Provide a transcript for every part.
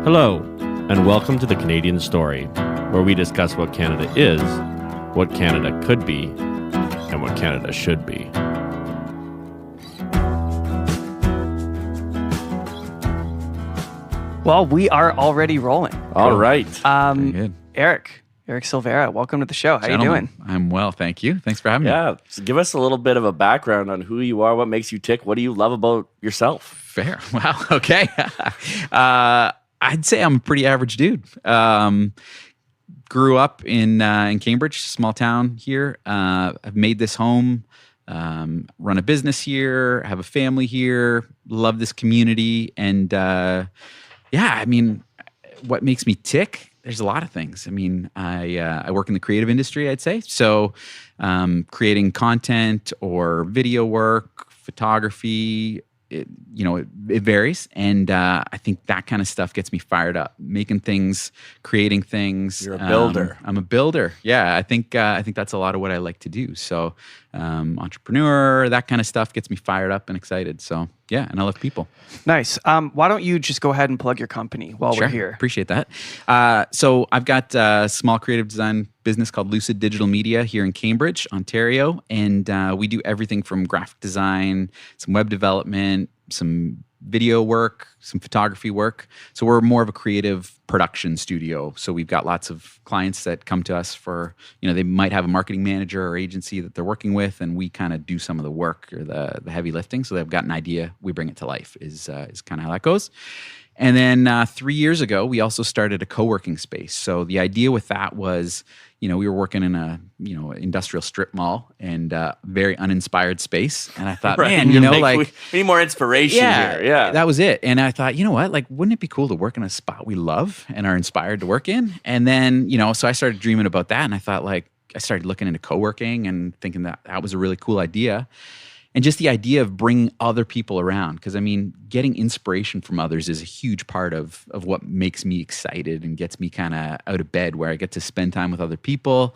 Hello, and welcome to The Canadian Story, where we discuss what Canada is, what Canada could be, and what Canada should be. Well, we are already rolling. All right. Good. Eric Silveira, welcome to the show. How you doing? I'm well, thank you. Thanks for having me. Yeah, so give us a little bit of a background on who you are, what makes you tick, what do you love about yourself? Fair. Wow. Okay. I'd say I'm a pretty average dude. Grew up in Cambridge, small town here. I've made this home. Run a business here. Have a family here. Love this community, and what makes me tick? There's a lot of things. I mean, I work in the creative industry, I'd say. So creating content or video work, photography, it varies. And I think that kind of stuff gets me fired up. Making things, creating things. You're a builder. I'm a builder. Yeah, I think that's a lot of what I like to do. So entrepreneur, that kind of stuff gets me fired up and excited. So yeah, and I love people. Nice. Why don't you just go ahead and plug your company while Sure. we're here? Appreciate that. So I've got a small creative design business called Lucid Digital Media here in Cambridge, Ontario. And we do everything from graphic design, some web development, some video work, some photography work. So we're more of a creative production studio. So we've got lots of clients that come to us for, they might have a marketing manager or agency that they're working with, and we kind of do some of the work or the heavy lifting. So they've got an idea, we bring it to life is kind of how that goes. And then 3 years ago, we also started a co-working space. So the idea with that was, we were working in a, industrial strip mall and very uninspired space. And I thought, Right. man, we need more inspiration here. Yeah. That was it. And I thought, you know what, wouldn't it be cool to work in a spot we love and are inspired to work in? And then, so I started dreaming about that. And I thought, I started looking into co-working and thinking that was a really cool idea. And just the idea of bringing other people around. Because, getting inspiration from others is a huge part of what makes me excited and gets me kind of out of bed, where I get to spend time with other people,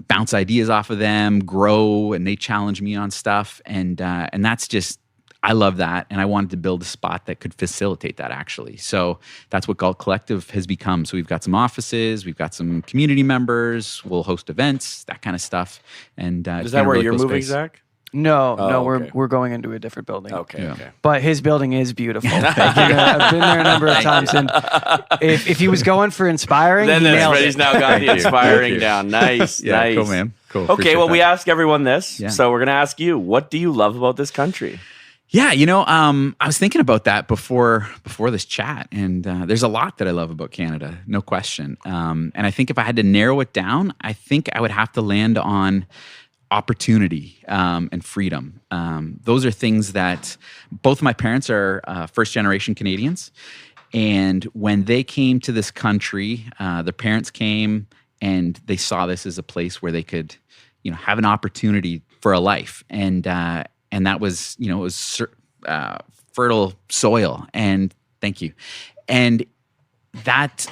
bounce ideas off of them, grow, and they challenge me on stuff. And that's just, I love that. And I wanted to build a spot that could facilitate that, actually. So that's what Galt Collective has become. So we've got some offices, we've got some community members, we'll host events, that kind of stuff. And is that where you're moving, Zach? No, okay. we're going into a different building. Okay, Yeah. okay. But his building is beautiful. I've been there a number of times, and if he was going for inspiring, Then he nailed he's it. now got the inspiring down. Nice, Yeah, nice. cool, man. Cool. Okay, Appreciate well, that. we ask everyone this, Yeah. so we're going to ask you, what do you love about this country? Yeah, I was thinking about that before this chat, and there's a lot that I love about Canada, no question. And I think if I had to narrow it down, I think I would have to land on opportunity and freedom. Those are things that both of my parents are first-generation Canadians, and when they came to this country, their parents came and they saw this as a place where they could, have an opportunity for a life, and that was, it was fertile soil. And thank you. And that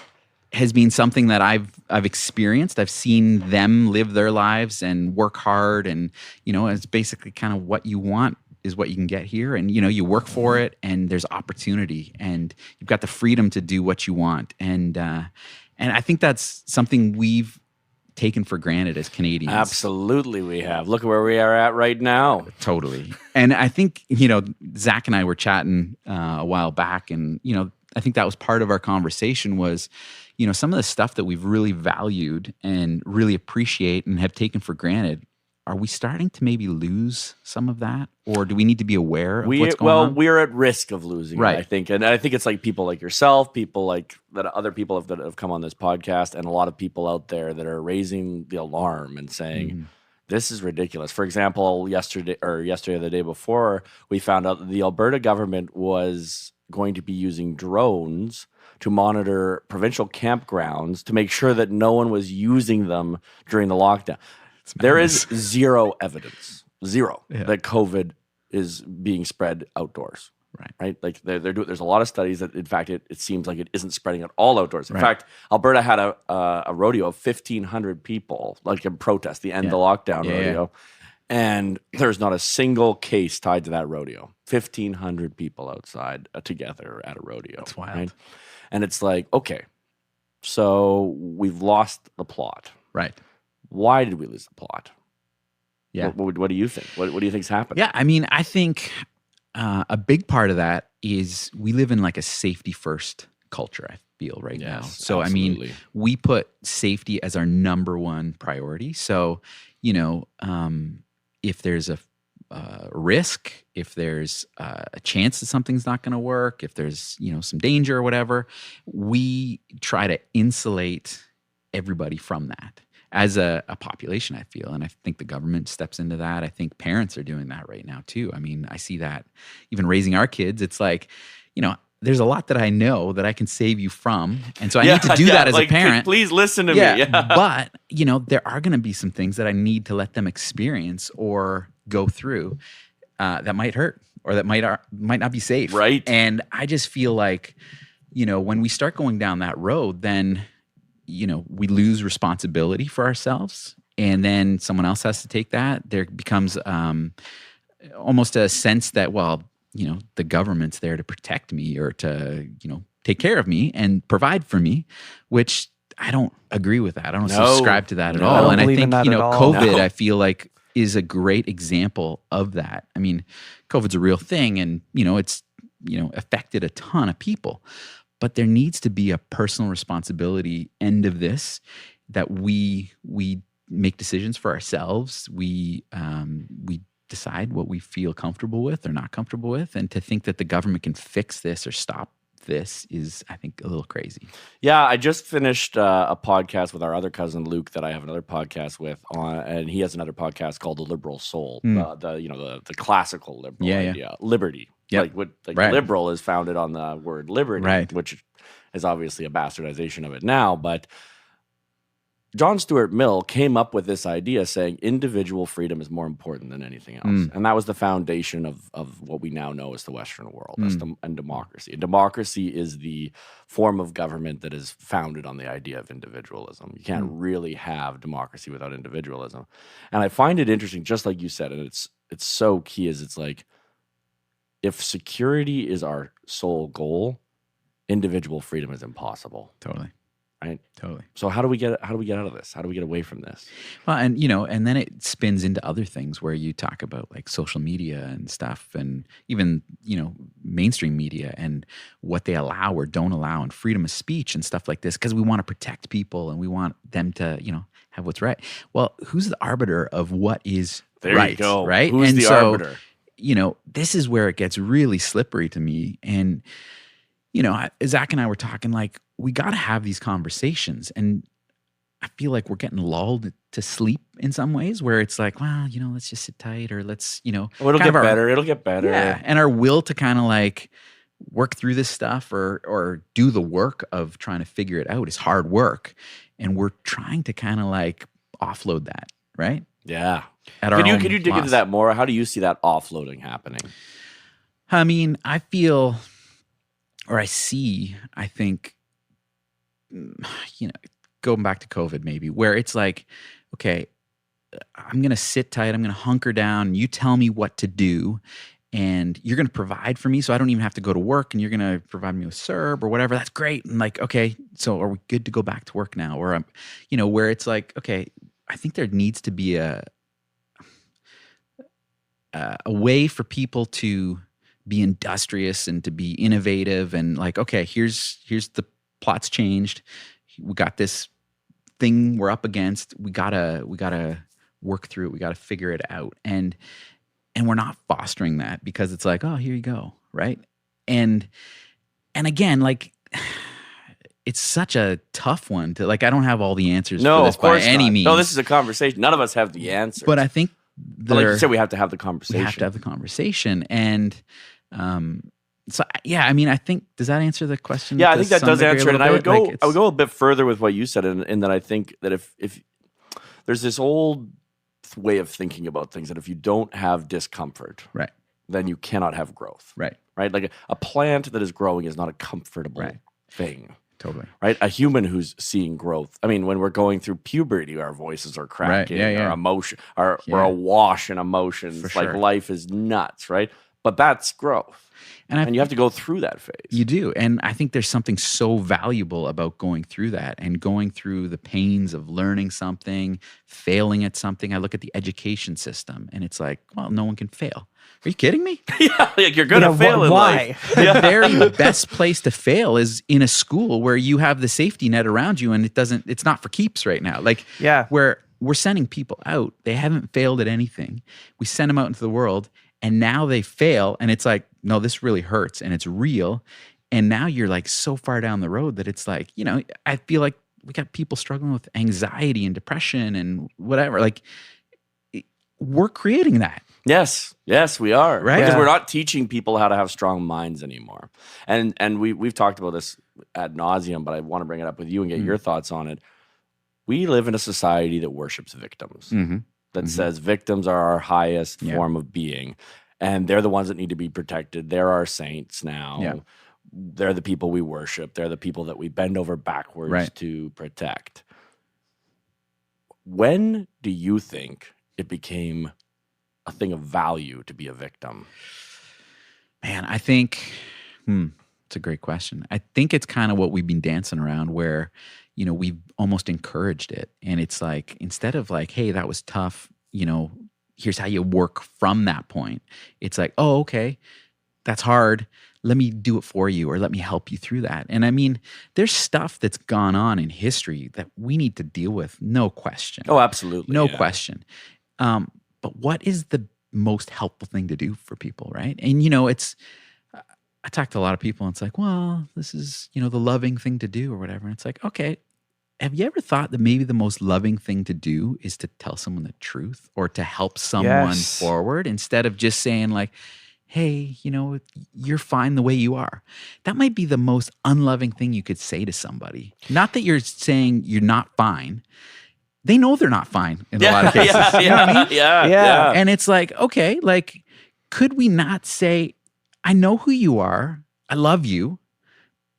has been something that I've experienced. I've seen them live their lives and work hard, and it's basically kind of what you want is what you can get here, and you work for it, and there's opportunity, and you've got the freedom to do what you want, and I think that's something we've taken for granted as Canadians. Absolutely, we have. Look at where we are at right now. Totally. And I think, Zach and I were chatting a while back, and, I think that was part of our conversation was, some of the stuff that we've really valued and really appreciate and have taken for granted. Are we starting to maybe lose some of that? Or do we need to be aware of what's going on? Well, we're at risk of losing Right. it, I think. And I think it's like people like yourself, people like that other people that have come on this podcast, and a lot of people out there that are raising the alarm and saying, this is ridiculous. For example, yesterday or the day before, we found out that the Alberta government was going to be using drones to monitor provincial campgrounds to make sure that no one was using them during the lockdown. There is zero evidence, that COVID is being spread outdoors. Right? Like there's a lot of studies that, in fact, it seems like it isn't spreading at all outdoors. In fact, Alberta had a rodeo of 1,500 people, like in protest, the end of the lockdown rodeo. And there's not a single case tied to that rodeo. 1,500 people outside together at a rodeo. That's wild. Right? And it's like, okay, so we've lost the plot. Right. Why did we lose the plot? Yeah. What do you think? What do you think's happened? Yeah, I mean, I think a big part of that is we live in like a safety first culture, I feel right now. So, absolutely. I mean, we put safety as our number one priority. So, if there's a risk, if there's a chance that something's not going to work, if there's, some danger or whatever, we try to insulate everybody from that. As a population, I feel, and I think the government steps into that. I think parents are doing that right now too. I mean, I see that even raising our kids. It's like, there's a lot that I know that I can save you from, and so I need to do that as a parent. Please listen to me. Yeah. But there are going to be some things that I need to let them experience or go through that might hurt or that might not be safe. Right. And I just feel like, when we start going down that road, then we lose responsibility for ourselves, and then someone else has to take that. There becomes almost a sense that, well, the government's there to protect me or to, take care of me and provide for me, which I don't agree with that. I don't subscribe to that at all. I don't And I believe in think, that at all. COVID, No. I feel like is a great example of that. I mean, COVID's a real thing, and, it's, affected a ton of people. But there needs to be a personal responsibility end of this, that we make decisions for ourselves. We decide what we feel comfortable with or not comfortable with, and to think that the government can fix this or stop this is, I think, a little crazy. Yeah, I just finished a podcast with our other cousin Luke that I have another podcast with and he has another podcast called The Liberal Soul, the classical liberal idea, liberty. Yep. Like liberal is founded on the word liberty, which is obviously a bastardization of it now. But John Stuart Mill came up with this idea saying individual freedom is more important than anything else. And that was the foundation of what we now know as the Western world and democracy. And democracy is the form of government that is founded on the idea of individualism. You can't really have democracy without individualism. And I find it interesting, just like you said, and it's so key, is it's like, if security is our sole goal, individual freedom is impossible. Totally. Right? Totally. So how do we get out of this? How do we get away from this? Well, and and then it spins into other things where you talk about like social media and stuff, and even mainstream media and what they allow or don't allow, and freedom of speech and stuff like this, because we want to protect people and we want them to have what's right. Well, who's the arbiter of what is there right? You go. Right? Who's the arbiter? This is where it gets really slippery to me. And, Zach and I were talking, like, we got to have these conversations. And I feel like we're getting lulled to sleep in some ways, where it's like, well, let's just sit tight, or let's, it'll get better. It'll get better. Yeah. And our will to kind of like work through this stuff or do the work of trying to figure it out is hard work. And we're trying to kind of like offload that, right? Yeah. Can you dig into that more? How do you see that offloading happening? I mean, I feel, or I see, I think, going back to COVID maybe, where it's like, okay, I'm going to sit tight, I'm going to hunker down, you tell me what to do, and you're going to provide for me so I don't even have to go to work, and you're going to provide me with CERB or whatever. That's great. And like, okay, so are we good to go back to work now? Or, where it's like, okay, I think there needs to be a way for people to be industrious and to be innovative, and like, okay, here's the plot's changed. We got this thing we're up against. We gotta work through it. We gotta figure it out. And we're not fostering that, because it's like, oh, here you go, right? And again, like, it's such a tough one to, like, I don't have all the answers for this by any means. No, this is a conversation. None of us have the answer. But I think like you said, we have to have the conversation. We have to have the conversation. And so, yeah, I mean, I think, does that answer the question? Yeah, I think that does answer it. And I would go a bit further with what you said, in that I think that if there's this old way of thinking about things, that if you don't have discomfort, right, then you cannot have growth. Right. Like a plant that is growing is not a comfortable thing. Totally. Right? A human who's seeing growth. I mean, when we're going through puberty, our voices are cracking, our emotion, we're awash in emotions. For like sure. life is nuts, right? But that's growth. And you have to go through that phase. You do. And I think there's something so valuable about going through that and going through the pains of learning something, failing at something. I look at the education system and it's like, well, no one can fail. Are you kidding me? Yeah, like you're going to fail in life. The very best place to fail is in a school where you have the safety net around you and it's not for keeps right now. Like, where we're sending people out, they haven't failed at anything. We send them out into the world and now they fail and it's like, no, this really hurts and it's real. And now you're like so far down the road that it's like, I feel like we got people struggling with anxiety and depression and whatever. Like, we're creating that. Yes, we are. Right. Because we're not teaching people how to have strong minds anymore. And we've talked about this ad nauseum, but I want to bring it up with you and get your thoughts on it. We live in a society that worships victims, that says victims are our highest form of being. And they're the ones that need to be protected. They're our saints now. Yeah. They're the people we worship. They're the people that we bend over backwards to protect. When do you think it became a thing of value to be a victim? Man, I think it's a great question. I think it's kind of what we've been dancing around where, we've almost encouraged it. And it's like, instead of like, hey, that was tough, here's how you work from that point. It's like, oh, okay, that's hard. Let me do it for you or let me help you through that. And I mean, there's stuff that's gone on in history that we need to deal with, no question. Oh, absolutely. No question. But what is the most helpful thing to do for people, right? And, I talk to a lot of people and it's like, well, this is, the loving thing to do or whatever. And it's like, okay, have you ever thought that maybe the most loving thing to do is to tell someone the truth or to help someone forward instead of just saying like, hey, you're fine the way you are? That might be the most unloving thing you could say to somebody. Not that you're saying you're not fine. They know they're not fine in a lot of cases. You know what I mean? Yeah. And it's like, okay, like, could we not say, I know who you are. I love you.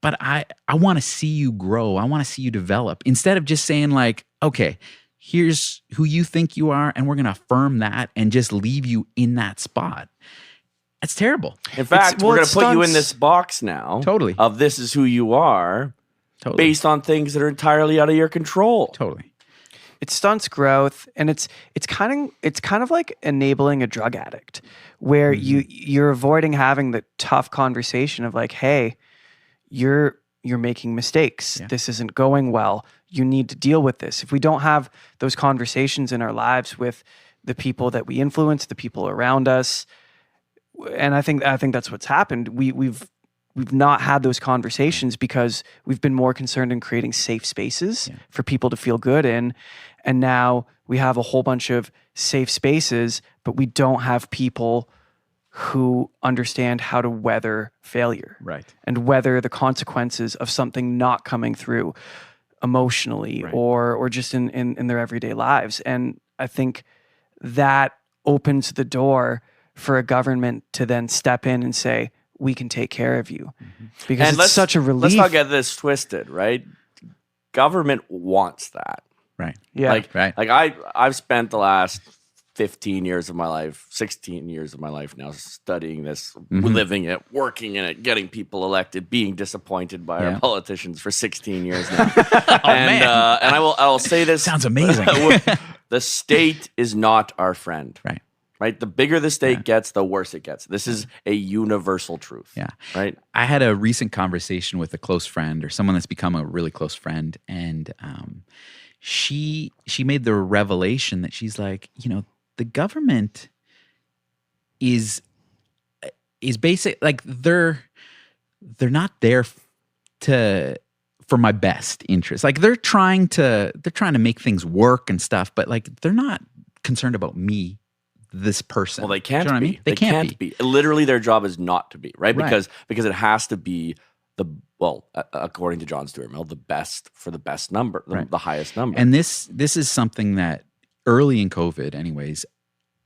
But I want to see you grow. I want to see you develop. Instead of just saying like, okay, here's who you think you are, and we're going to affirm that and just leave you in that spot. That's terrible. In fact, we're going to put you in this box now. Totally. Of this is who you are. Totally. Based on things that are entirely out of your control. Totally. It stunts growth, and it's kind of like enabling a drug addict, where you're avoiding having the tough conversation of like, hey, you're making mistakes. Yeah. This isn't going well. You need to deal with this. If we don't have those conversations in our lives with the people that we influence, the people around us, and I think that's what's happened. We've not had those conversations because we've been more concerned in creating safe spaces for people to feel good in. And now we have a whole bunch of safe spaces, but we don't have people who understand how to weather failure, and weather the consequences of something not coming through emotionally or just in their everyday lives. And I think that opens the door for a government to then step in and say, we can take care of you. Because it's such a relief. Let's not get this twisted, right? Government wants that. Right. Yeah. Like I've spent the last 15 years of my life, 16 years of my life now studying this, living it, working in it, getting people elected, being disappointed by our politicians for 16 years now. And I will say this. Sounds amazing. The state is not our friend. Right? The bigger the state gets, the worse it gets. This is a universal truth. Yeah. Right? I had a recent conversation with a close friend or someone that's become a really close friend. And she made the revelation that she's like, the government is basic, like they're not there for my best interest. Like they're trying to make things work and stuff, but like they're not concerned about me, this person. Well, they can't be. I mean? They can't be. Literally, their job is not to be, right? Because it has to be according to John Stuart Mill, the best for the best number, the highest number. And this is something that early in COVID, anyways,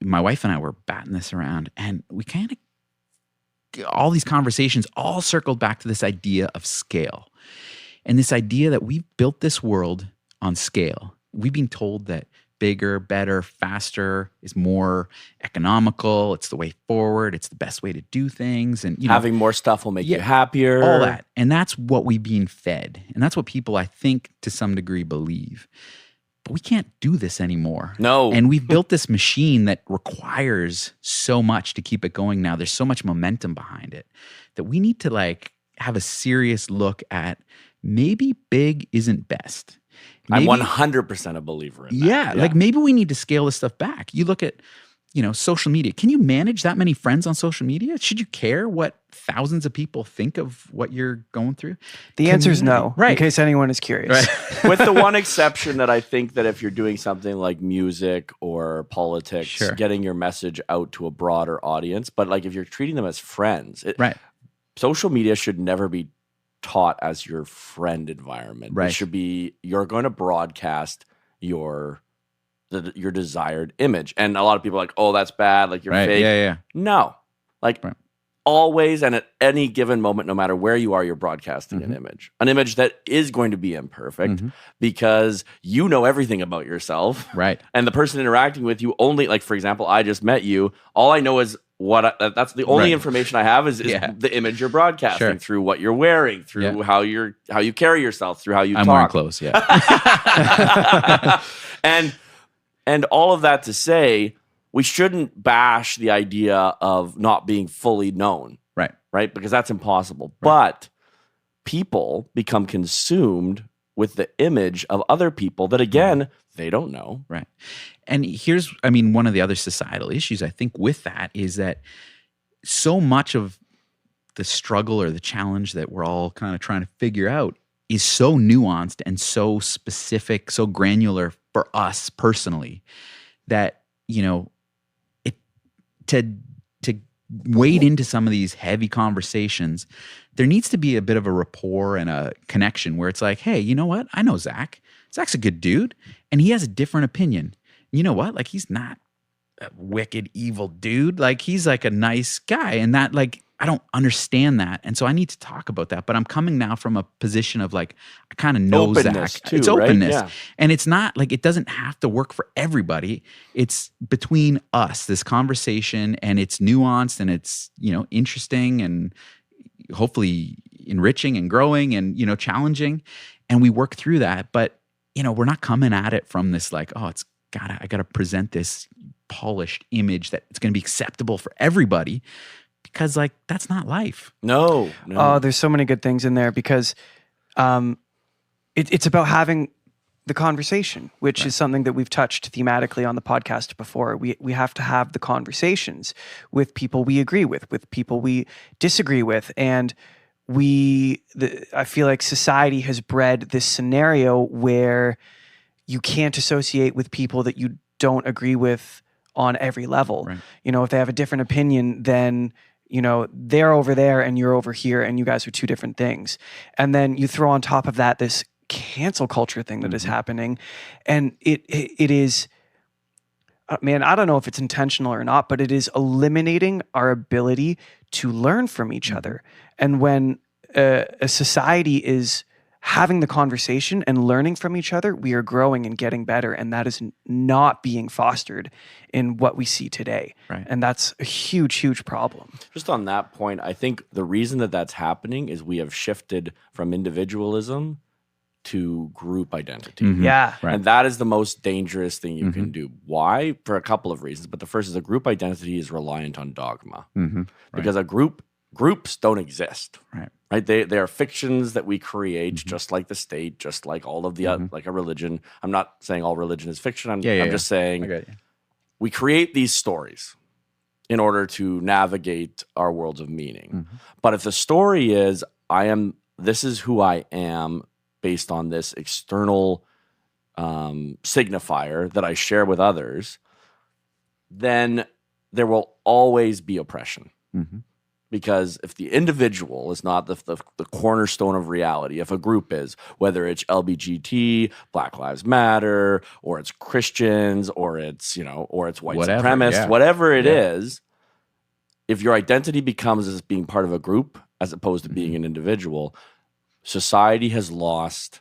my wife and I were batting this around, and we kind of all these conversations all circled back to this idea of scale. And this idea that we've built this world on scale. We've been told that bigger, better, faster is more economical. It's the way forward. It's the best way to do things. And having more stuff will make you happier. All that. And that's what we've been fed. And that's what people, I think, to some degree believe. But we can't do this anymore. No. And we've built this machine that requires so much to keep it going now. There's so much momentum behind it that we need to have a serious look at maybe big isn't best. Maybe, I'm 100% a believer in that. Yeah, maybe we need to scale this stuff back. You look at, social media. Can you manage that many friends on social media? Should you care what thousands of people think of what you're going through? The answer is no, right? In case anyone is curious. Right. With the one exception that I think that if you're doing something like music or politics, getting your message out to a broader audience, but if you're treating them as friends, social media should never be taught as your friend environment. Right. It should be, you're going to broadcast your desired image. And a lot of people are like, oh, that's bad. You're fake. Yeah. No. Always and at any given moment, no matter where you are, you're broadcasting an image that is going to be imperfect because you know everything about yourself. Right. And the person interacting with you only, for example, I just met you. All I know is that's the only information I have is the image you're broadcasting through what you're wearing, through how you carry yourself, through how you I'm talk. wearing clothes, yeah. And all of that to say, we shouldn't bash the idea of not being fully known. Right? Because that's impossible. Right. But people become consumed with the image of other people that, again, they don't know. Right. And here's, one of the other societal issues I think with that is that so much of the struggle or the challenge that we're all kind of trying to figure out is so nuanced and so specific, so granular for us personally that, to wade into some of these heavy conversations, there needs to be a bit of a rapport and a connection where it's like, hey, you know what? I know Zach. Zach's a good dude, and he has a different opinion. You know what? He's not a wicked, evil dude. He's a nice guy, and that, I don't understand that. And so I need to talk about that. But I'm coming now from a position of I kind of know openness Zach. too, it's openness. Right? Yeah. And it's not it doesn't have to work for everybody. It's between us, this conversation, and it's nuanced and it's, interesting and hopefully enriching and growing and, challenging. And we work through that. But, we're not coming at it from this I got to present this polished image that it's going to be acceptable for everybody. Because that's not life. No. Oh, there's so many good things in there because it's about having the conversation, which is something that we've touched thematically on the podcast before. We have to have the conversations with people we agree with people we disagree with. And I feel like society has bred this scenario where you can't associate with people that you don't agree with on every level. Right. If they have a different opinion, then they're over there and you're over here and you guys are two different things. And then you throw on top of that this cancel culture thing that is happening. And it is, man, I don't know if it's intentional or not, but it is eliminating our ability to learn from each other. And when a society is having the conversation and learning from each other, we are growing and getting better. And that is not being fostered in what we see today. Right. And that's a huge, huge problem. Just on that point, I think the reason that that's happening is we have shifted from individualism to group identity. Yeah. Right. And that is the most dangerous thing you can do. Why? For a couple of reasons. But the first is a group identity is reliant on dogma. Because groups don't exist. Right. Right? They are fictions that we create, just like the state, just like all of the like a religion. I'm not saying all religion is fiction. I'm just saying we create these stories in order to navigate our worlds of meaning. But if the story is this is who I am based on this external signifier that I share with others, then there will always be oppression. Because if the individual is not the cornerstone of reality, if a group is, whether it's LGBT, Black Lives Matter, or it's Christians, or it's white supremacists, whatever it is, if your identity becomes as being part of a group as opposed to being an individual, society has lost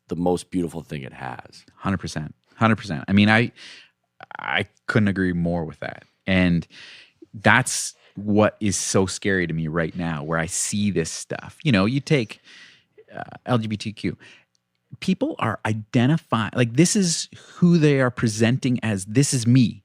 the most beautiful thing it has. 100%. 100%. I mean, I couldn't agree more with that. And that's what is so scary to me right now, where I see this stuff. You know, you take LGBTQ. People are identifying, like, this is who they are presenting as, this is me.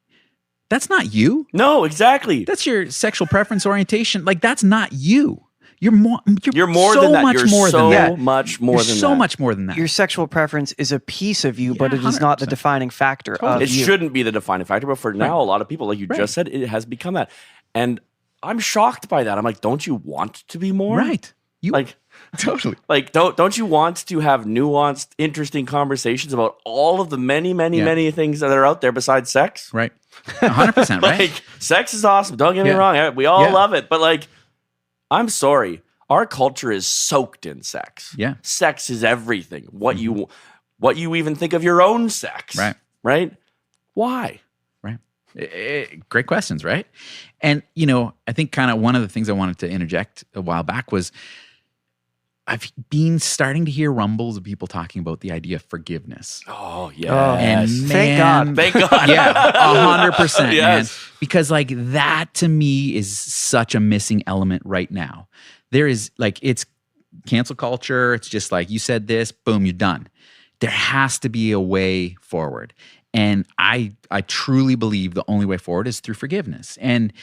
That's not you. No, exactly. That's your sexual preference orientation. Like, that's not you. You're more so than that. Much You're more so than that. much more You're than so that. much more than that. Your sexual preference is a piece of you, but it is not the 100%. defining factor of It you. shouldn't be the defining factor, but for now, a lot of people, like you just said, it has become that. And I'm shocked by that. I'm like, don't you want to be more? Right. You Like, totally. like don't you want to have nuanced, interesting conversations about all of the many things that are out there besides sex? Right. 100%, right? Like, sex is awesome. Don't get me wrong. We all love it. But like, I'm sorry. Our culture is soaked in sex. Yeah. Sex is everything. What you even think of your own sex. Right. Right? Why? Right. Great questions, right? And, you know, I think kind of one of the things I wanted to interject a while back was I've been starting to hear rumbles of people talking about the idea of forgiveness. Oh, yeah. And Thank God. Thank God. Yeah, 100%, man. Yes. Because like that to me is such a missing element right now. There is like, it's cancel culture. It's just like, you said this, boom, you're done. There has to be a way forward. And I truly believe the only way forward is through forgiveness. And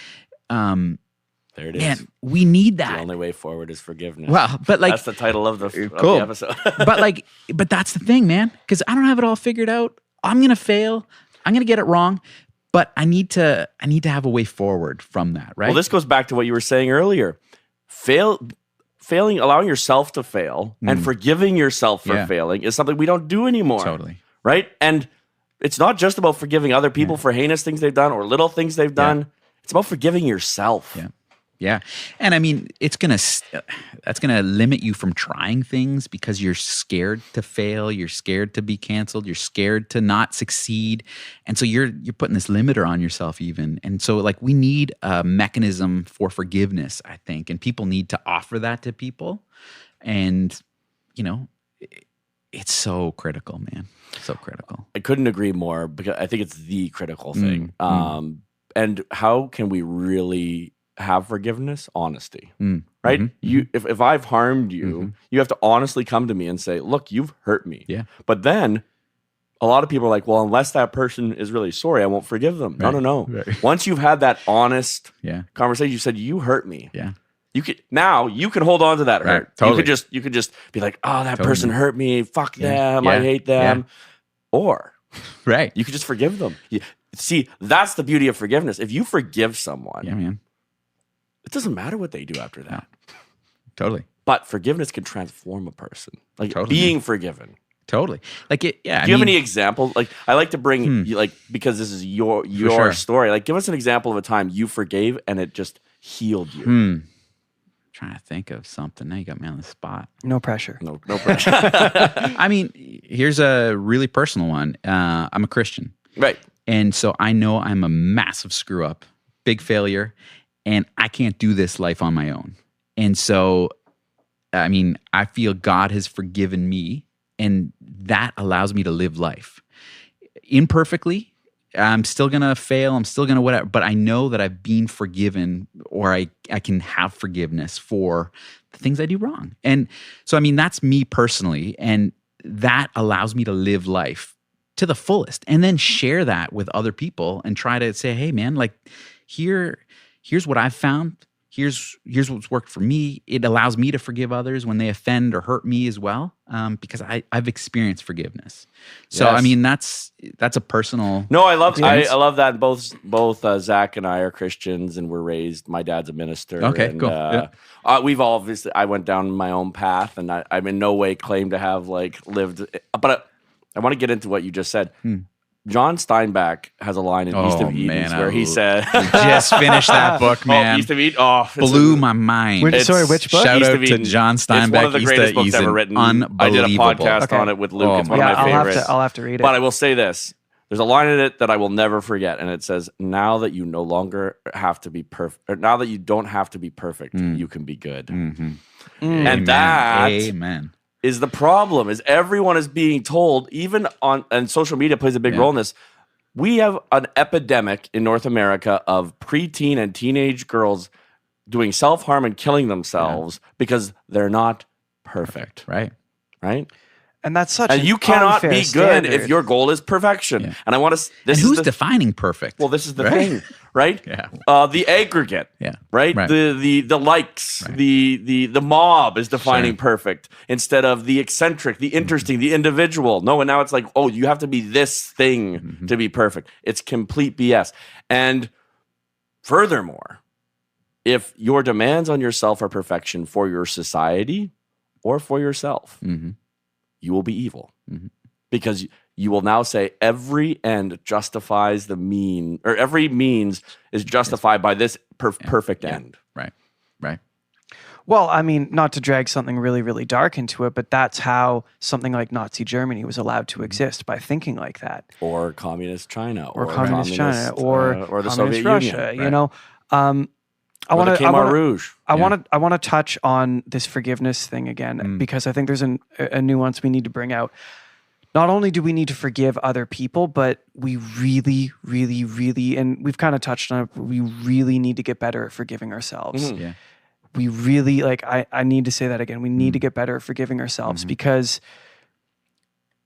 there it is. man, we need The that. only way forward is forgiveness. Well, but like, that's the title of the cool. episode. but that's the thing, man. Because I don't have it all figured out. I'm gonna fail. I'm gonna get it wrong. But I need to have a way forward from that, right? Well, this goes back to what you were saying earlier. Failing, allowing yourself to fail and forgiving yourself for failing is something we don't do anymore. Totally. Right? And it's not just about forgiving other people for heinous things they've done or little things they've done. It's about forgiving yourself. Yeah. Yeah. And I mean, that's going to limit you from trying things because you're scared to fail, you're scared to be canceled, you're scared to not succeed. And so you're putting this limiter on yourself even. And so like we need a mechanism for forgiveness, I think, and people need to offer that to people. And you know, it's so critical, man. So critical. I couldn't agree more because I think it's the critical thing. And how can we really have forgiveness? Honesty, right? If I've harmed you, you have to honestly come to me and say, look, you've hurt me. Yeah. But then a lot of people are like, well, unless that person is really sorry, I won't forgive them. Right. No. Right. Once you've had that honest Yeah. conversation, you said, you hurt me. Yeah. You can hold on to that hurt. Right. Totally. You could just be like, oh, that Totally. person hurt me. Fuck them. Yeah. I hate them. Yeah. Or Right. you could just forgive them. See, that's the beauty of forgiveness. If you forgive someone, Yeah, man. it doesn't matter what they do after that. Totally. But forgiveness can transform a person. Like Totally, being forgiven. Totally. Like it, yeah. Do you have any examples? Like I like to bring you, like, because this is your sure. story. Like give us an example of a time you forgave and it just healed you. Trying to think of something. Now you got me on the spot. No pressure. No pressure. I mean, here's a really personal one. I'm a Christian. Right. And so I know I'm a massive screw up, big failure, and I can't do this life on my own. And so, I mean, I feel God has forgiven me, and that allows me to live life. Imperfectly, I'm still going to fail, I'm still going to whatever, but I know that I've been forgiven, or I can have forgiveness for the things I do wrong. And so, I mean, that's me personally, and that allows me to live life to the fullest and then share that with other people and try to say, hey man, like here's what I've found. Here's what's worked for me. It allows me to forgive others when they offend or hurt me as well, because I've experienced forgiveness. So Yes. I mean, that's a personal. No, I love experience. I love that both Zach and I are Christians and we're raised. My dad's a minister. Okay, and, cool. We've obviously I went down my own path, and I'm in no way claim to have like lived. But I want to get into what you just said. John Steinbeck has a line in East of Eden where he said, just finished that book, man. East of Eden. Oh, blew my mind. Which book? Shout East out of to Eden. John Steinbeck. It's one of the East greatest of books Eden. ever written. Unbelievable. I did a podcast Okay. on it with Luke. Oh It's one my of my favorites. I'll have to read it. But I will say this. There's a line in it that I will never forget, and it says, now that you no longer have to be perfect, or now that you don't have to be perfect, you can be good. And that Amen. is the problem, is everyone is being told, even on, and social media plays a big role in this. We have an epidemic in North America of preteen and teenage girls doing self-harm and killing themselves because they're not perfect. Right. And that's such And an you cannot unfair be good standard. if your goal is perfection. Yeah. And I want to. And who's defining perfect? Well, this is the thing, right? Yeah. The aggregate. Yeah. Right. The likes. Right. The mob is defining perfect instead of the eccentric, the interesting, the individual. No, and now it's like, oh, you have to be this thing to be perfect. It's complete BS. And furthermore, if your demands on yourself are perfection for your society or for yourself, you will be evil because you will now say every end justifies the mean, or every means is justified by this perfect end. Right. Well, I mean, not to drag something really, really dark into it, but that's how something like Nazi Germany was allowed to exist, by thinking like that. Or communist China. Or communist China. Or the communist Soviet Russia, Union. you know? I Or want the Khmer Rouge. to touch on this forgiveness thing again, because I think there's a nuance we need to bring out. Not only do we need to forgive other people, but we really, really, really, and we've kind of touched on it, we really need to get better at forgiving ourselves. Yeah. We really, I need to say that again. We need to get better at forgiving ourselves, because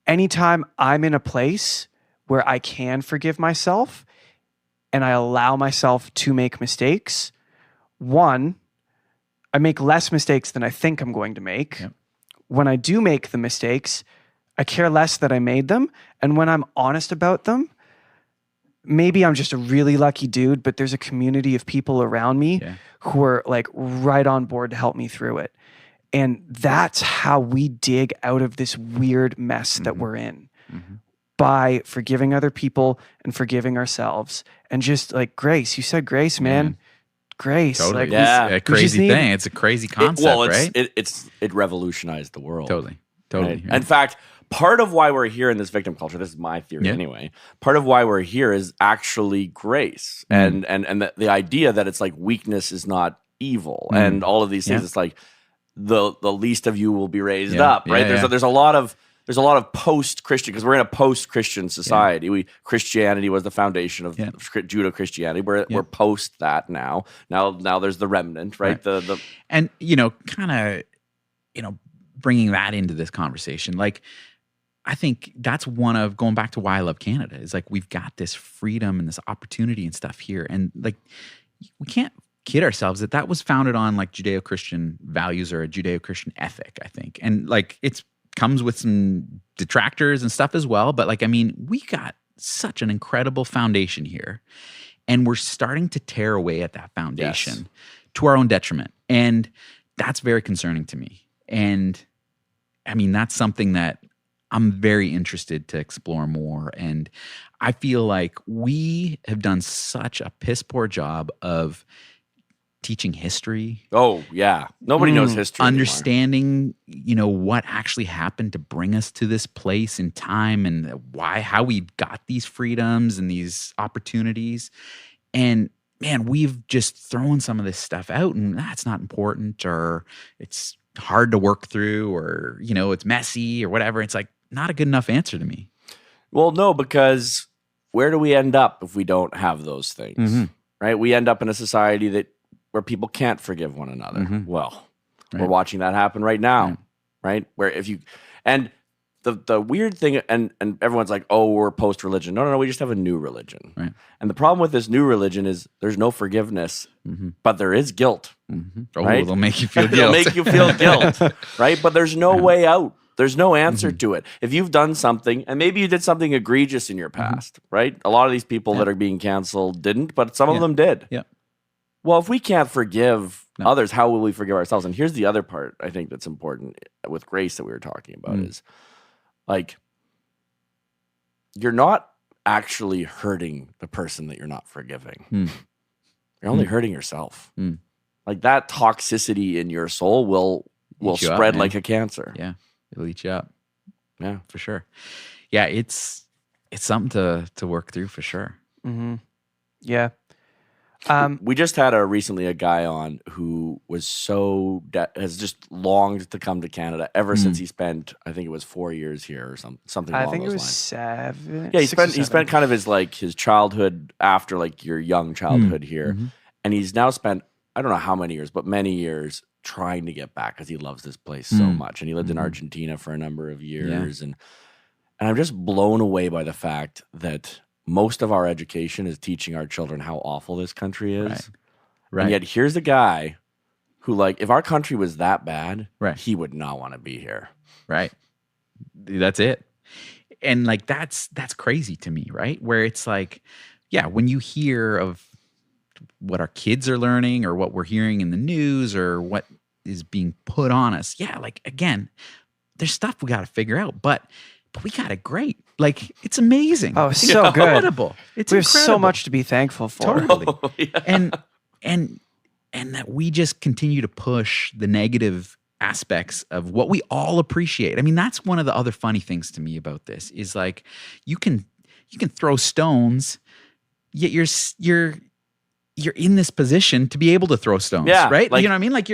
anytime I'm in a place where I can forgive myself and I allow myself to make mistakes, one, I make less mistakes than I think I'm going to make. Yep. When I do make the mistakes, I care less that I made them. And when I'm honest about them, maybe I'm just a really lucky dude, but there's a community of people around me who are like right on board to help me through it. And that's how we dig out of this weird mess that we're in, by forgiving other people and forgiving ourselves. And just like grace, you said grace, man. Grace. Totally. Like, A crazy thing. It's a crazy concept, right? It revolutionized the world. Totally. Right? In fact, part of why we're here in this victim culture, this is my theory anyway, part of why we're here is actually grace. And the idea that it's like weakness is not evil. And all of these things, it's like the least of you will be raised up, right? There's a lot of post-Christian, because we're in a post-Christian society. Christianity was the foundation of Judeo-Christianity. We're post that now. Now there's the remnant, right? And bringing that into this conversation, like, I think that's one of, going back to why I love Canada, is like, we've got this freedom and this opportunity and stuff here, and like, we can't kid ourselves that was founded on like Judeo-Christian values or a Judeo-Christian ethic, I think, and like it's comes with some detractors and stuff as well. But like, I mean, we got such an incredible foundation here, and we're starting to tear away at that foundation to our own detriment. And that's very concerning to me. And I mean, that's something that I'm very interested to explore more. And I feel like we have done such a piss poor job of teaching history. Oh, yeah. Nobody knows history understanding, what actually happened to bring us to this place in time, and how we got these freedoms and these opportunities. And man, we've just thrown some of this stuff out, and that's not important, or it's hard to work through, or, it's messy or whatever. It's like not a good enough answer to me. Well, no, because where do we end up if we don't have those things, right? We end up in a society where people can't forgive one another. Well, we're watching that happen right now, right? Where and the weird thing, and everyone's like, oh, we're post-religion. No, we just have a new religion. Right. And the problem with this new religion is there's no forgiveness, but there is guilt. Oh, right? They'll make you feel guilt. They'll make you feel guilt, right? But there's no way out. There's no answer to it. If you've done something, and maybe you did something egregious in your past, right? A lot of these people that are being canceled didn't, but some of them did. Yeah. Well, if we can't forgive others, how will we forgive ourselves? And here's the other part I think that's important with grace that we were talking about is, like, you're not actually hurting the person that you're not forgiving. You're only hurting yourself. Like, that toxicity in your soul will spread like a cancer. Yeah, it'll eat you up. Yeah, for sure. Yeah, it's something to work through for sure. Yeah. We just had recently a guy on who was has just longed to come to Canada ever since he spent, I think it was 4 years here or something along those lines. I think it was 7. Yeah, he spent kind of his childhood after like your young childhood here, and he's now spent, I don't know how many years, but many years trying to get back because he loves this place so much, and he lived in Argentina for a number of years, and I'm just blown away by the fact that most of our education is teaching our children how awful this country is. Right. And yet here's a guy who, like, if our country was that bad, he would not want to be here. Right. That's it. And like, that's crazy to me, right? Where it's like, yeah, when you hear of what our kids are learning or what we're hearing in the news or what is being put on us, yeah, like, again, there's stuff we got to figure out, but we got it great. Like, it's amazing. Oh, it's so incredible. Good. It's we have incredible. so much to be thankful for. Totally. And that we just continue to push the negative aspects of what we all appreciate. I mean, that's one of the other funny things to me about this is like you can throw stones, yet you're in this position to be able to throw stones, right? Like, you know what I mean? Like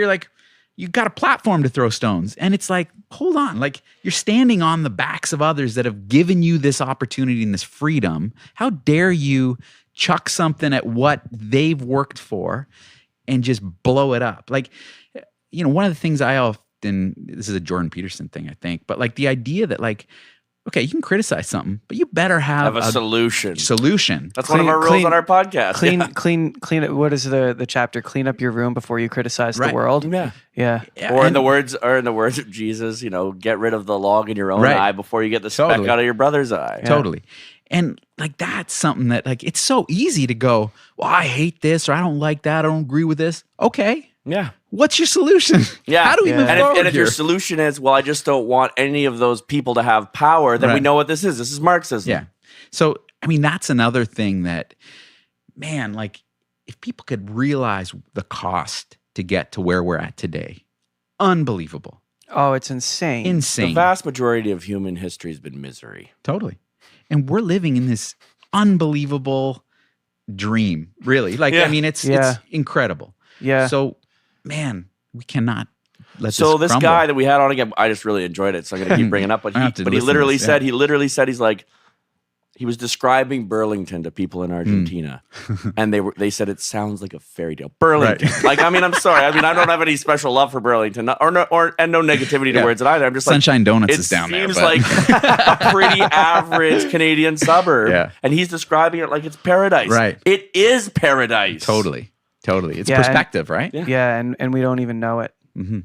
you've got a platform to throw stones. And it's like, hold on, like you're standing on the backs of others that have given you this opportunity and this freedom. How dare you chuck something at what they've worked for and just blow it up? Like, you know, one of the things this is a Jordan Peterson thing, I think, but like the idea that like, okay, you can criticize something, but you better have a solution. That's one of our rules on our podcast. Clean. What is the chapter? Clean up your room before you criticize the world. Yeah. Or in the words of Jesus, you know, get rid of the log in your own eye before you get the speck out of your brother's eye. Totally. And like that's something that like it's so easy to go, well, I hate this or I don't like that. I don't agree with this. Okay. Yeah. What's your solution? Yeah. How do we move forward and if your solution is, well, I just don't want any of those people to have power, then we know what this is. This is Marxism. Yeah. So, I mean, that's another thing that, man, like if people could realize the cost to get to where we're at today, unbelievable. Oh, it's insane. Insane. The vast majority of human history has been misery. Totally. And we're living in this unbelievable dream, really. Like, I mean, it's incredible. Yeah. So, man, we cannot let so this crumble. Guy that we had on again, I just really enjoyed it, so I'm going to keep bringing it up. But he literally said, he's like, he was describing Burlington to people in Argentina, and they said it sounds like a fairy tale. Burlington, like, I mean, I'm sorry, I mean, I don't have any special love for Burlington, and no negativity towards it either. I'm just Sunshine like, Donuts is down there. It seems like a pretty average Canadian suburb, and he's describing it like it's paradise. Right, it is paradise. Totally. It's perspective, right? Yeah, and we don't even know it. Mm-hmm.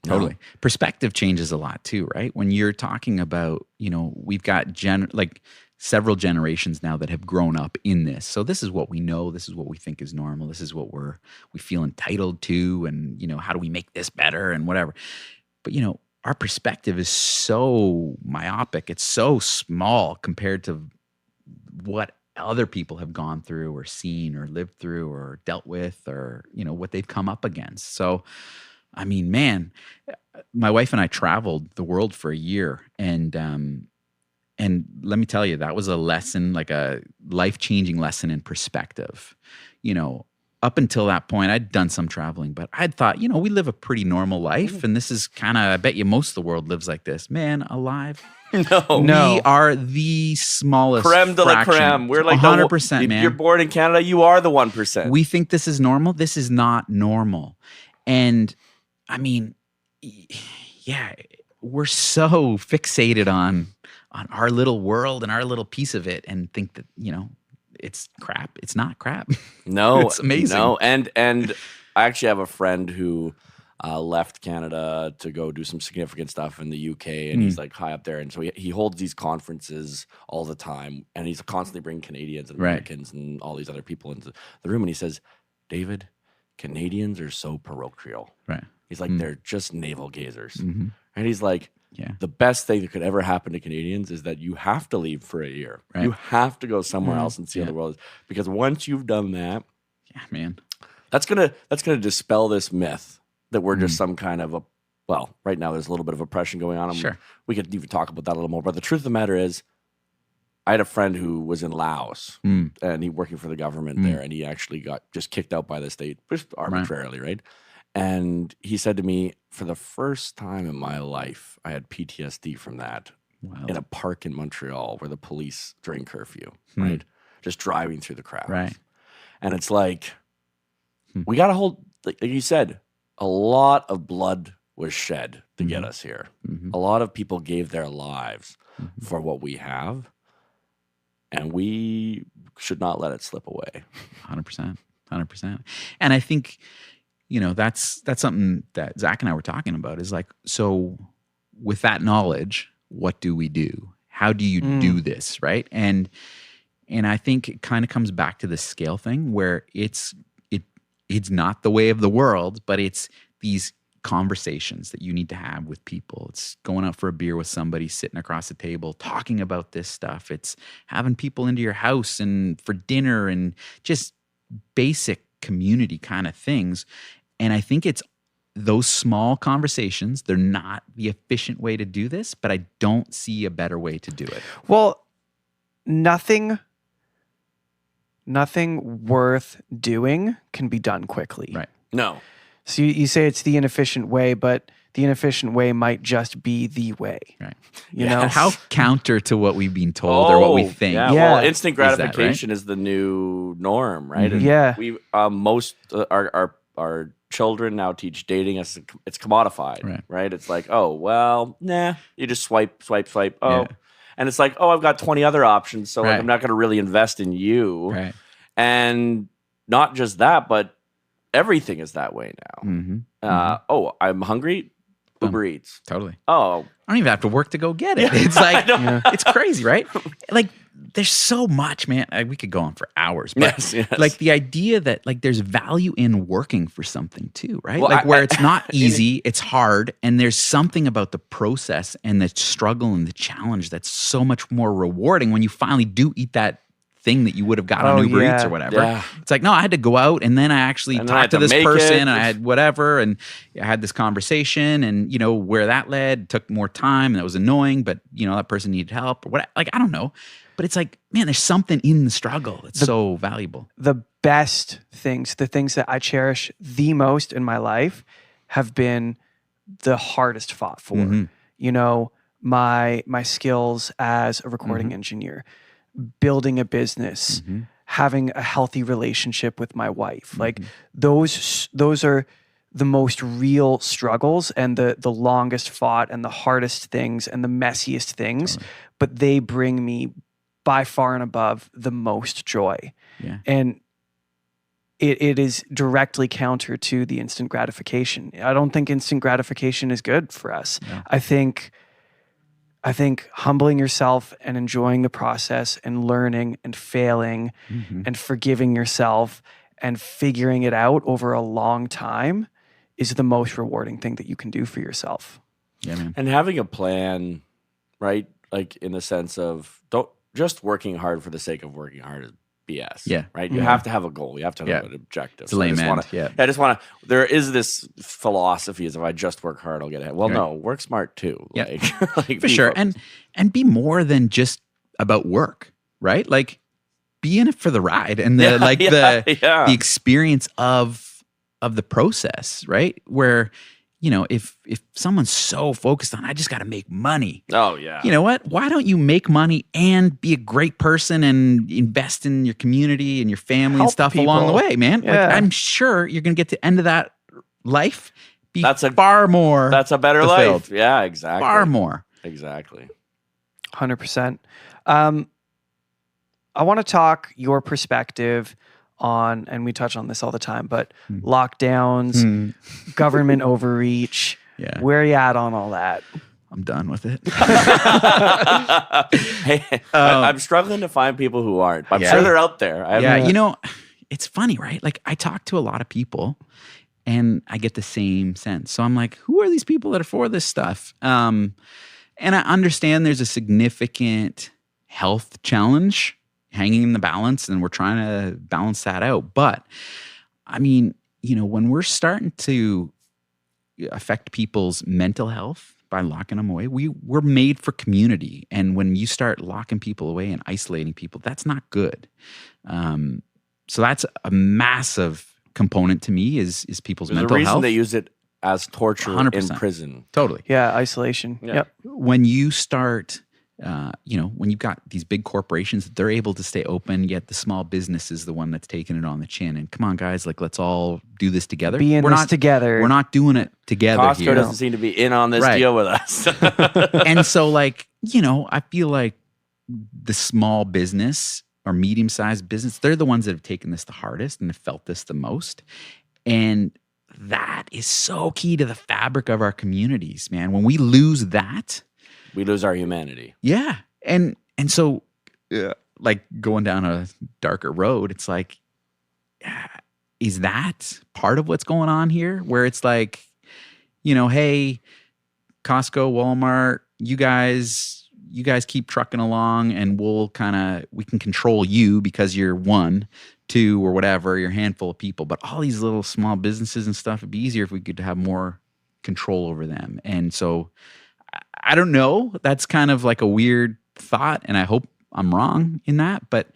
Totally. No. Perspective changes a lot too, right? When you're talking about, you know, we've got several generations now that have grown up in this. So this is what we know. This is what we think is normal. This is what we feel entitled to. And, you know, how do we make this better and whatever. But, you know, our perspective is so myopic. It's so small compared to what other people have gone through or seen or lived through or dealt with or, you know, what they've come up against. So, I mean, man, my wife and I traveled the world for a year, and let me tell you, that was a lesson, like a life-changing lesson in perspective. You know, up until that point, I'd done some traveling, but I'd thought, you know, we live a pretty normal life, and this is kind of, I bet you most of the world lives like this. Man, alive. No. We are the smallest creme de la creme. We're like 100%, man. You're born in Canada, you are the 1%. We think this is normal. This is not normal. And I mean, yeah, we're so fixated on our little world and our little piece of it and think that, you know, it's crap. It's not crap. No. It's amazing. No. And I actually have a friend who left Canada to go do some significant stuff in the UK, and he's like high up there. And so he holds these conferences all the time, and he's constantly bringing Canadians and Americans and all these other people into the room. And he says, David, Canadians are so parochial. Right. He's like, they're just navel gazers. Mm-hmm. And he's like, the best thing that could ever happen to Canadians is that you have to leave for a year. Right. You have to go somewhere else and see how the world is. Because once you've done that, man, that's gonna dispel this myth that we're just some kind of right now there's a little bit of oppression going on. Sure. We could even talk about that a little more. But the truth of the matter is, I had a friend who was in Laos and he working for the government there, and he actually got just kicked out by the state just arbitrarily, right? And he said to me, for the first time in my life, I had PTSD from that in a park in Montreal where the police during curfew, right? Just driving through the crowd. Right. And it's like, we got to hold, like you said, a lot of blood was shed to get us here. A lot of people gave their lives for what we have. And we should not let it slip away. 100%. And I think, that's something that Zach and I were talking about is like, so with that knowledge, what do we do? How do you do this, right? And I think it kind of comes back to the scale thing where it's not the way of the world, but it's these conversations that you need to have with people. It's going out for a beer with somebody, sitting across the table, talking about this stuff. It's having people into your house and for dinner and just basic community kind of things. And I think it's those small conversations. They're not the efficient way to do this, but I don't see a better way to do it. Well, nothing worth doing can be done quickly. Right. No. So you say it's the inefficient way, but the inefficient way might just be the way. Right. You know? How counter to what we've been told or what we think. Yeah. Yeah. Well, instant gratification right? is the new norm, right? And Yeah. we most our children now teach dating as it's commodified, right? It's like, oh well, nah, you just swipe. Oh, Yeah. and it's like, oh, I've got 20 other options, so like, I'm not going to really invest in you. Right. And not just that, but everything is that way now. Oh, I'm hungry. Uber Eats. Totally. Oh, I don't even have to work to go get it. It's like, it's crazy, right? Like, there's so much, man. We could go on for hours. But yes. like the idea that like there's value in working for something too, right? Well, like where it's not easy, it's hard. And there's something about the process and the struggle and the challenge that's so much more rewarding when you finally do eat that thing that you would have got on Uber Eats or whatever. Yeah. It's like, no, I had to go out and then I actually talked to this person and I had whatever and I had this conversation and, where that led took more time and that was annoying, but, that person needed help or what. Like, I don't know. But it's like, man, there's something in the struggle that's so valuable. The best things, the things that I cherish the most in my life have been the hardest fought for. My skills as a recording engineer, building a business, having a healthy relationship with my wife. Like those are the most real struggles and the longest fought and the hardest things and the messiest things, but they bring me by far and above the most joy. Yeah. And it is directly counter to the instant gratification. I don't think instant gratification is good for us. No. I think humbling yourself and enjoying the process and learning and failing and forgiving yourself and figuring it out over a long time is the most rewarding thing that you can do for yourself. Yeah, man. and having a plan, right? Like in the sense of don't just working hard for the sake of working hard is BS. Yeah. Right. You have to have a goal. You have to have an objective. It's a lame end. I just want to. There is this philosophy: is if I just work hard, I'll get ahead. Well, no, work smart too. Yeah. Like For sure. And be more than just about work, right? Like be in it for the ride and the the experience of the process, right? Where, if someone's so focused on I just got to make money. Oh yeah. You know what? Why don't you make money and be a great person and invest in your community and your family and stuff along the way, man? Yeah. Like, I'm sure you're going to get to the end of that life far more. That's a better fulfilled. life. Yeah, exactly. Far more. Exactly. 100%. I want to talk your perspective on, and we touch on this all the time, but lockdowns, government overreach. Yeah. Where are you at on all that? I'm done with it. Hey, I'm struggling to find people who aren't. I'm sure they're out there. It's funny, right? Like I talk to a lot of people and I get the same sense. So I'm like, who are these people that are for this stuff? And I understand there's a significant health challenge hanging in the balance and we're trying to balance that out. But I mean, when we're starting to affect people's mental health by locking them away. We're made for community. And when you start locking people away and isolating people, that's not good. So that's a massive component to me is people's There's mental a reason health. they use it as torture 100%. in prison. Totally. Yeah, isolation. Yeah. Yep. When you start, when you've got these big corporations, they're able to stay open, yet the small business is the one that's taking it on the chin. And come on, guys, like let's all do this together. Be in this together. We're not doing it together Costco here. doesn't seem to be in on this Right. deal with us. And so, like, I feel like the small business or medium-sized business, they're the ones that have taken this the hardest and have felt this the most. And that is so key to the fabric of our communities, man. When we lose that, we lose our humanity. yeah. And so, like going down a darker road, it's like, is that part of what's going on here? Where it's like, hey, Costco, Walmart, you guys keep trucking along and we can control you because you're 1, 2, or whatever, you're a handful of people. But all these little small businesses and stuff, it'd be easier if we could have more control over them. And so I don't know. That's kind of like a weird thought, and I hope I'm wrong in that, but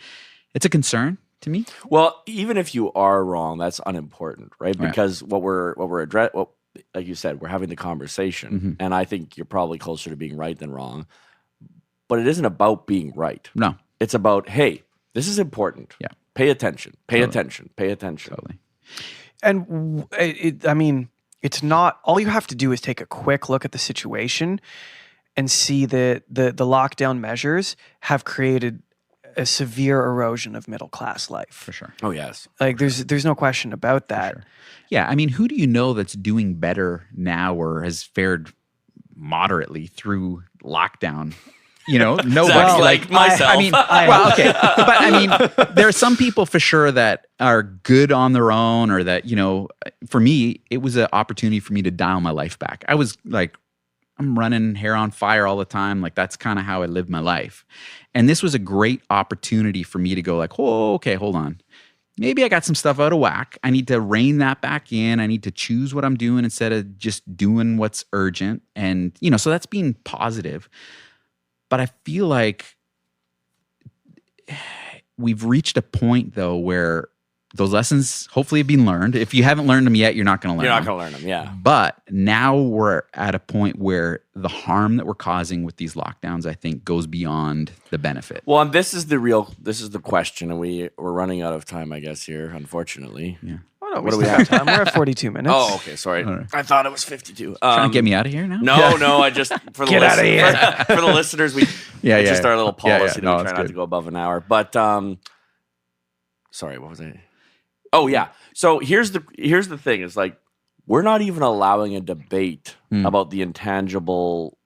it's a concern to me. Well, even if you are wrong, that's unimportant, right? Because what we're like you said, we're having the conversation, and I think you're probably closer to being right than wrong. But it isn't about being right. No. It's about, hey, this is important. Yeah. Pay attention. Pay Totally. attention. Pay attention. Totally. And it's not, all you have to do is take a quick look at the situation and see that the lockdown measures have created a severe erosion of middle class life. For sure. Oh, yes. Like there's no question about that. Sure. Yeah. I mean, who do you know that's doing better now or has fared moderately through lockdown? Nobody. Zach's like myself. Okay. But I mean, there are some people for sure that are good on their own or that, for me, it was an opportunity for me to dial my life back. I was like, I'm running hair on fire all the time. Like that's kind of how I lived my life. And this was a great opportunity for me to go like, oh, okay, hold on. Maybe I got some stuff out of whack. I need to rein that back in. I need to choose what I'm doing instead of just doing what's urgent. And, so that's being positive. But I feel like we've reached a point, though, where those lessons hopefully have been learned. If you haven't learned them yet, you're not going to learn them. You're not going to learn them, yeah. But now we're at a point where the harm that we're causing with these lockdowns, I think, goes beyond the benefit. Well, and this is the question, and we're running out of time, I guess, here, unfortunately. Yeah. Oh, no, what do we have time? We're at 42 minutes. Oh, okay, sorry. All right. I thought it was 52. Trying to get me out of here now? No, I just for the Get outta here. for the listeners, it's just our little policy No, that we try it's not good. to go above an hour. But sorry, what was I? Oh yeah. So here's the thing: is like we're not even allowing a debate about the intangible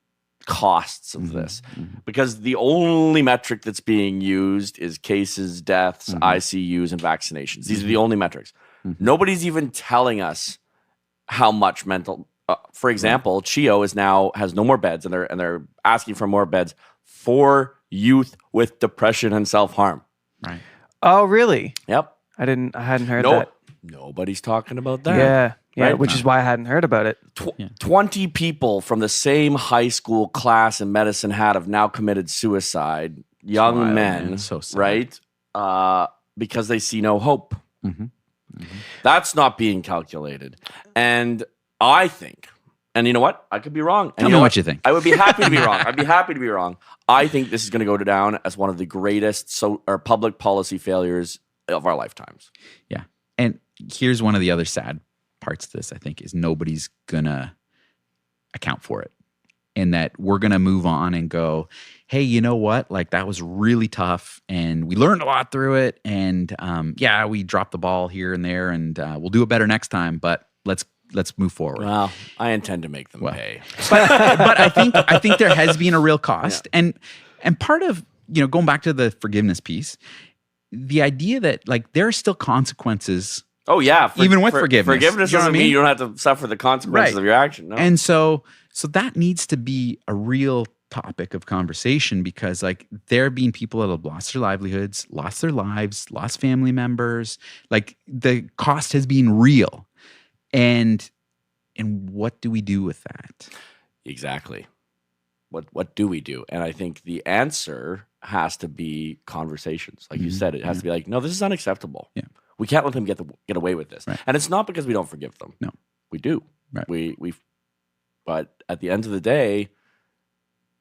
costs of this because the only metric that's being used is cases, deaths, ICUs, and vaccinations. These are the only metrics. Nobody's even telling us how much mental. For example, CHEO has no more beds, and they're asking for more beds for youth with depression and self-harm. Right. Oh, really? Yep. I hadn't heard that. Nobody's talking about that. Yeah, Right? which is why I hadn't heard about it. 20 people from the same high school class in medicine have now committed suicide. Young wild, men, man. So sad. right? Because they see no hope. That's not being calculated. And I think, and you know what? I could be wrong. And Tell me what you think. I would be happy to be wrong. I'd be happy to be wrong. I think this is going to go down as one of the greatest public policy failures of our lifetimes. Yeah. And here's one of the other sad parts of this, I think, is nobody's going to account for it. And that we're going to move on and go, hey, you know what? Like that was really tough and we learned a lot through it. And we dropped the ball here and there and we'll do it better next time, but let's move forward. Well, I intend to make them pay. But I think there has been a real cost. Yeah. And part of, going back to the forgiveness piece, the idea that like there are still consequences. Oh yeah, even with forgiveness. Forgiveness doesn't mean you don't have to suffer the consequences of your action. No. And so that needs to be a real topic of conversation because like there have been people that have lost their livelihoods, lost their lives, lost family members. Like the cost has been real. And what do we do with that? Exactly. What do we do? And I think the answer has to be conversations. Like you said, it has to be like, no, this is unacceptable. Yeah. We can't let them get away with this. Right. And it's not because we don't forgive them. No. We do. Right. But at the end of the day,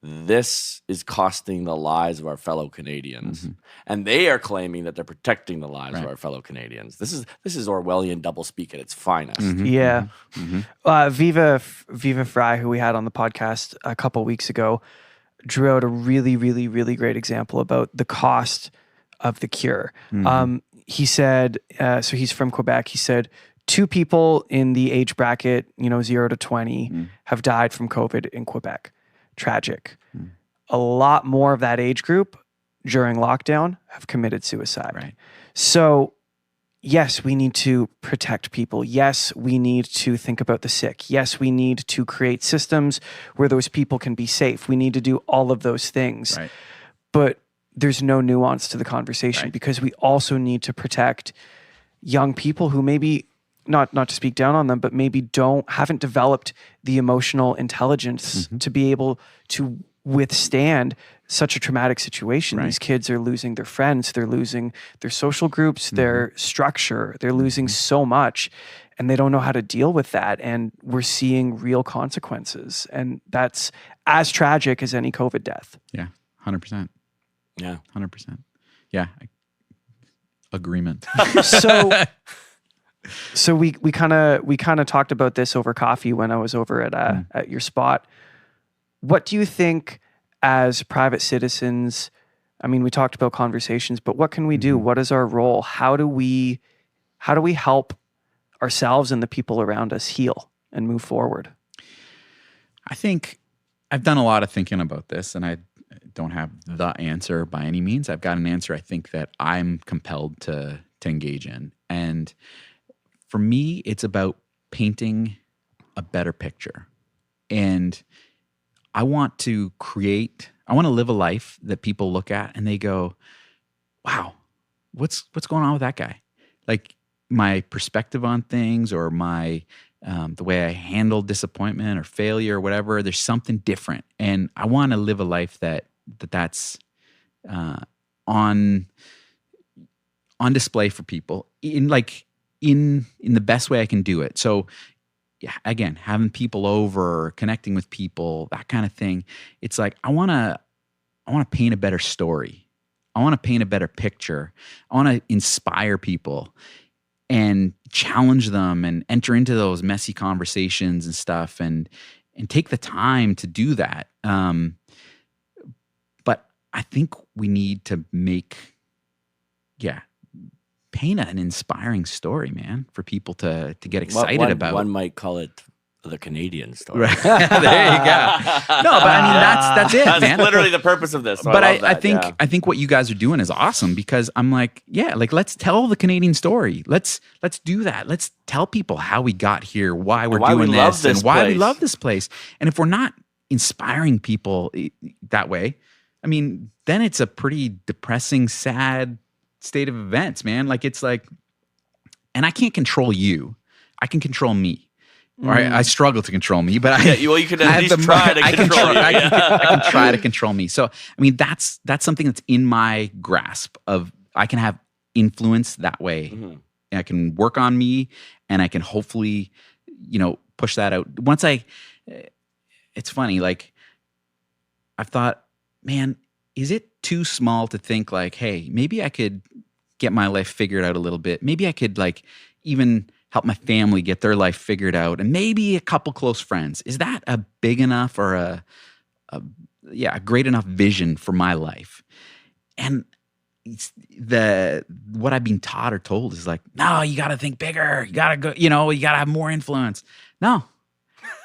this is costing the lives of our fellow Canadians. And they are claiming that they're protecting the lives of our fellow Canadians. This is Orwellian doublespeak at its finest. Yeah. Viva Fry, who we had on the podcast a couple weeks ago, drew out a really, really, really great example about the cost of the cure. He said, so he's from Quebec. He said, 2 people in the age bracket, 0 to 20 have died from COVID in Quebec. Tragic. A lot more of that age group during lockdown have committed suicide. Right. So yes, we need to protect people. Yes, we need to think about the sick. Yes, we need to create systems where those people can be safe. We need to do all of those things. Right. But there's no nuance to the conversation because we also need to protect young people who maybe, not to speak down on them, but maybe haven't developed the emotional intelligence to be able to withstand such a traumatic situation. These kids are losing their friends, they're losing their social groups, their structure, they're losing so much, and they don't know how to deal with that. And we're seeing real consequences. And that's as tragic as any COVID death. Yeah, 100%. Yeah. 100%. Yeah. Agreement. So we kind of talked about this over coffee when I was over at your spot. What do you think as private citizens? I mean, we talked about conversations, but what can we do? What is our role? How do we help ourselves and the people around us heal and move forward? I think I've done a lot of thinking about this, and I don't have the answer by any means. I've got an answer I think that I'm compelled to engage in. And for me, it's about painting a better picture. And I want to live a life that people look at and they go, wow, what's going on with that guy? Like my perspective on things or my the way I handle disappointment or failure or whatever, there's something different. And I want to live a life that's on display for people in the best way I can do it. So yeah, again, having people over, connecting with people, that kind of thing. It's like I want to paint a better story. I want to paint a better picture. I want to inspire people and challenge them and enter into those messy conversations and stuff and take the time to do that. But I think we need to paint an inspiring story, man, for people to get excited about. One might call it the Canadian story. Right. There you go. No, but I mean that's it, man. That's literally the purpose of this. So but I think what you guys are doing is awesome because I'm like, let's tell the Canadian story. Let's do that. Let's tell people how we got here, why we're doing this, and why we love this place. And if we're not inspiring people that way, I mean, then it's a pretty depressing, sad state of events, man. Like it's like, and I can't control you. I can control me. Or I struggle to control me, but you can at least try to control you. I can try to control me. So, I mean, that's something that's in my grasp of I can have influence that way. And I can work on me and I can hopefully, push that out. It's funny, like I've thought, man, is it too small to think like, hey, maybe I could get my life figured out a little bit. Maybe I could even help my family get their life figured out and maybe a couple close friends. Is that a big enough or a great enough vision for my life? And what I've been taught or told is like, no, you got to think bigger. You got to go, you got to have more influence. No.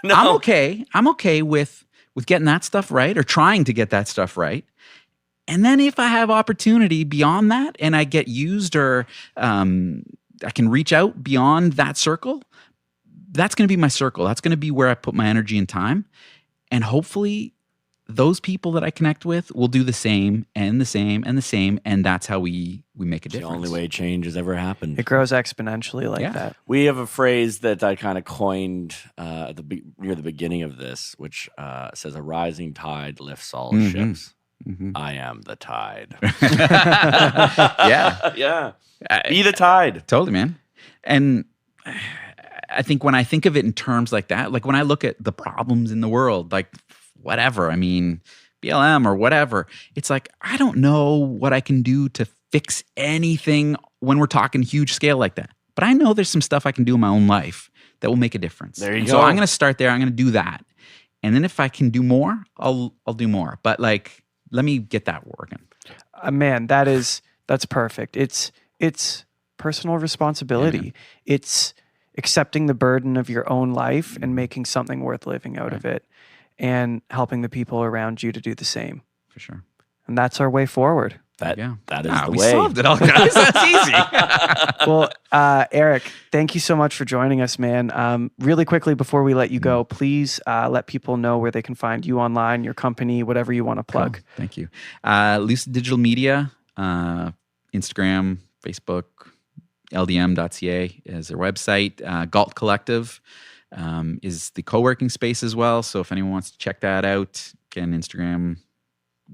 I'm okay with getting that stuff right or trying to get that stuff right. And then if I have opportunity beyond that and I get used or I can reach out beyond that circle, that's going to be my circle. That's going to be where I put my energy and time. And hopefully those people that I connect with will do the same and the same and the same, and that's how we make a difference. The only way change has ever happened. It grows exponentially like that. We have a phrase that I kind of coined near the beginning of this, which says, "A rising tide lifts all ships." I am the tide. Yeah. Be the tide. Totally, man. And I think when I think of it in terms like that, like when I look at the problems in the world, like whatever, I mean, BLM or whatever, it's like, I don't know what I can do to fix anything when we're talking huge scale like that. But I know there's some stuff I can do in my own life that will make a difference. There you go. So I'm going to start there. I'm going to do that. And then if I can do more, I'll do more. But like, let me get that working. Man, that's perfect. It's personal responsibility. It's accepting the burden of your own life and making something worth living out of it, and helping the people around you to do the same. For sure. And that's our way forward. That is the we way. solved it all, guys. That's easy. Well, Eric, thank you so much for joining us, man. Really quickly before we let you go, please let people know where they can find you online, your company, whatever you want to plug. Cool. Thank you. Lucid Digital Media, Instagram, Facebook, ldm.ca is their website. Galt Collective is the co-working space as well. So if anyone wants to check that out, again, Instagram,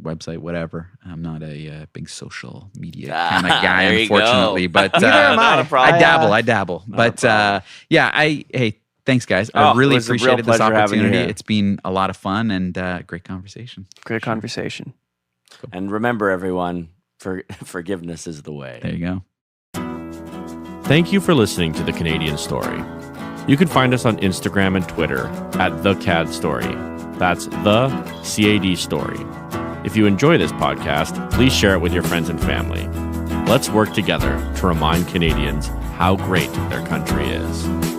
website, whatever. I'm not a big social media kind of guy, unfortunately. But neither am I. I dabble. But hey, thanks, guys. I really appreciated this opportunity. It's been a lot of fun and great conversation. Great conversation. Cool. And remember, everyone, forgiveness is the way. There you go. Thank you for listening to The Canadian Story. You can find us on Instagram and Twitter at The CAD Story. That's the CAD Story. If you enjoy this podcast, please share it with your friends and family. Let's work together to remind Canadians how great their country is.